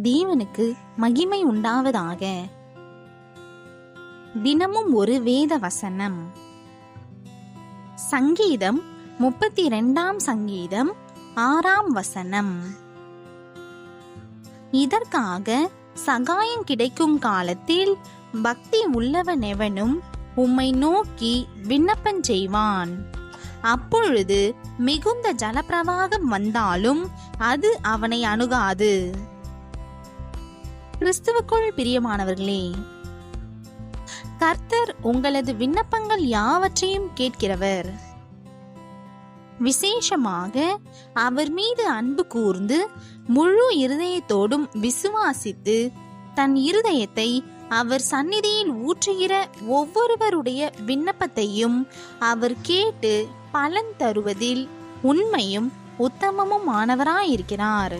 தேவனுக்கு மகிமை உண்டாவதாக. தினமும் ஒரு வேத வசனம். சங்கீதம் 32 சங்கீதம் 6 இதற்காக சகாயம் கிடைக்கும் காலத்தில் பக்தி உள்ளவனெவனும் உம்மை நோக்கி விண்ணப்பம் செய்வான். அப்பொழுது மிகுந்த ஜலப்பிரவாகம் வந்தாலும் அது அவனை அணுகாது. கிறிஸ்துவுக்குள் பிரியமானவர்களே, கர்த்தர் உங்களது விண்ணப்பங்கள் யாவற்றையும் கேட்கிறவர். விசேஷமாக அவர் மீது அன்பு கூர்ந்து முழு இருதயத்தோடும் விசுவாசித்து தன் இருதயத்தை அவர் சந்நிதியில் ஊற்றுகிற ஒவ்வொருவருடைய விண்ணப்பத்தையும் அவர் கேட்டு பலன் தருவதில் உண்மையும் உத்தமமும் ஆனவராயிருக்கிறார்.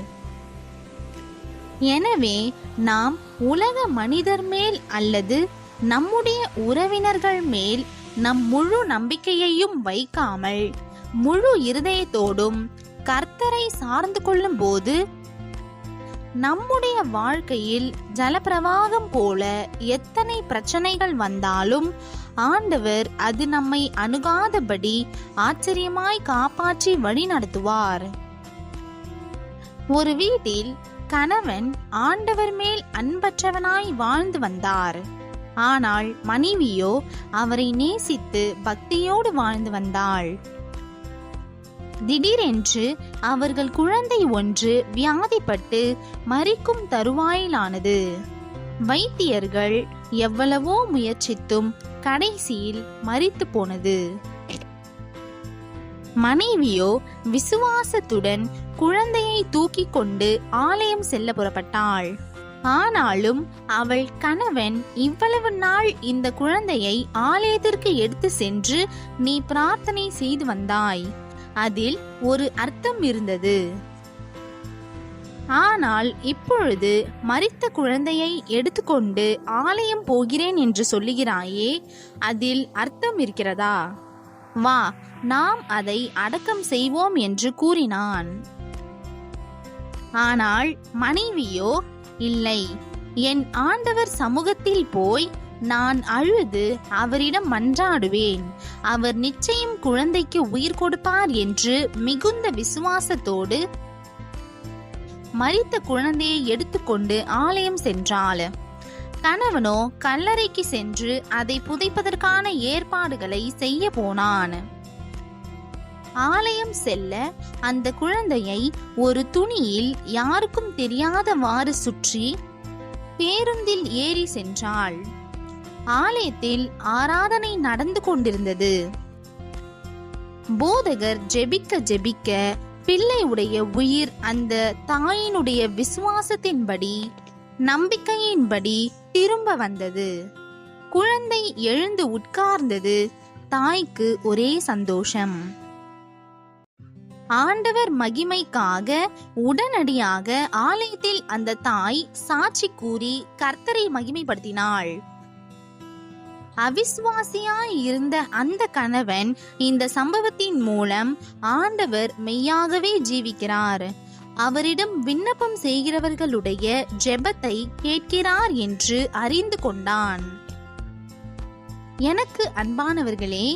எனவே நாம் உலக மனிதர் மேல் அல்லது நம்முடைய உறவினர்கள் மேல் நம் முழு நம்பிக்கையையும் வைக்காமல் முழு இருதயத்தோடும் கர்த்தரை சார்ந்து கொள்ளும் போது நம்முடைய வாழ்க்கையில் ஜலப்பிரவாகம் போல எத்தனை பிரச்சனைகள் வந்தாலும் ஆண்டவர் அது நம்மை அணுகாதபடி ஆச்சரியமாய் காப்பாற்றி வழி நடத்துவார். ஒரு வீட்டில் கணவன் ஆண்டவர் மேல் அன்பற்றவனாய் வாழ்ந்து வந்தார். ஆனால் மனைவியோ அவரை நேசித்து பக்தியோடு வாழ்ந்து வந்தாள். திடீரென்று அவர்கள் குழந்தை ஒன்று வியாதிப்பட்டு மரிக்கும் தருவாயிலானது. வைத்தியர்கள் எவ்வளவோ முயற்சித்தும் கடைசியில் மரித்து போனது. மனைவியோ விசுவாசத்துடன் குழந்தையை தூக்கி கொண்டு ஆலயம் செல்ல புறப்பட்டாள். ஆனாலும் அவள் கணவன் இவ்வளவு நாள் இந்த குழந்தையை ஆலயத்திற்கு எடுத்து சென்று நீ பிரார்த்தனை செய்து வந்தாய், அதில் ஒரு அர்த்தம் இருந்தது. ஆனால் இப்பொழுது மரித்த குழந்தையை எடுத்துக்கொண்டு ஆலயம் போகிறேன் என்று சொல்லுகிறாயே, அதில் அர்த்தம் இருக்கிறதா? வா, நாம் அதை அடக்கம் செய்வோம் என்று கூறினான். ஆனால் மனைவியோ, இல்லை, என் ஆண்டவர் சமூகத்தில் போய் நான் அழுது அவரிடம் மன்றாடுவேன், அவர் நிச்சயம் குழந்தைக்கு உயிர் கொடுப்பார் என்று மிகுந்த விசுவாசத்தோடு மரித்த குழந்தையை எடுத்துக்கொண்டு ஆலயம் சென்றாள். கணவனோ கல்லறைக்கு சென்று அதை புதைப்பதற்கான ஏற்பாடுகளை செய்ய போனான். ஆலயம் செல்ல அந்த குழந்தையை ஒரு துணியில் யாருக்கும் தெரியாதவாறு சுற்றி பேருந்தில் ஏறி சென்றாள். ஆலயத்தில் ஆராதனை நடந்து கொண்டிருந்தது. போதகர் ஜெபிக்க ஜெபிக்க பிள்ளையுடைய உயிர் அந்த தாயினுடைய விசுவாசத்தின்படி நம்பிக்கையின்படி திரும்ப வந்தது. குழந்தை எழுந்து உட்கார்ந்தது. தாய்க்கு ஒரே சந்தோஷம். ஆண்டவர் மகிமைக்காக உடனடியாக ஆலயத்தில் அந்த தாய் சாட்சி கூறி கர்த்தரை மகிமைப்படுத்தினாள். அவிசுவாசியாய் இருந்த அந்த கணவன் இந்த சம்பவத்தின் மூலம் ஆண்டவர் மெய்யாகவே ஜீவிக்கிறார், அவரிடம் விண்ணப்பம் செய்கிறவர்களுடைய ஜெபத்தை கேட்கிறார் என்று அறிந்து கொண்டான். எனக்கு அன்பானவர்களே,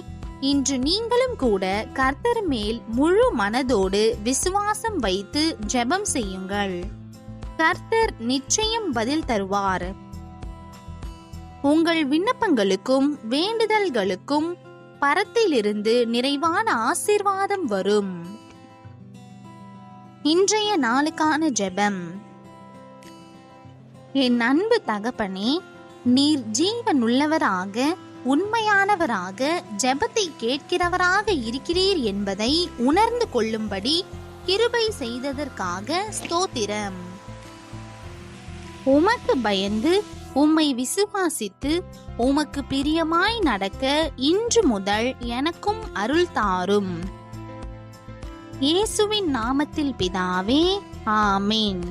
இன்று நீங்களும் கூட கர்த்தர் மேல் முழு மனதோடு விசுவாசம் வைத்து ஜெபம் செய்யுங்கள். கர்த்தர் நிச்சயம் பதில் தருவார். உங்கள் விண்ணப்பங்களுக்கும் வேண்டுதல்களுக்கும் பரத்திலிருந்து நிறைவான ஆசீர்வாதம் வரும். இன்றைய நாளுக்கான ஜெபம். என் அன்பு தகப்பனே, நீர் ஜீவனுள்ளவராக உண்மையானவராக ஜெபத்தை கேட்கிறவராக இருக்கிறீர் என்பதை உணர்ந்து கொள்ளும்படி கிருபை செய்ததற்காக ஸ்தோத்திரம். உமக்கு பயந்து உம்மை விசுவாசித்து உமக்கு பிரியமாய் நடக்க இன்று முதல் எனக்கும் அருள் தாரும். இயேசுவின் நாமத்தில் பிதாவே, ஆமேன்.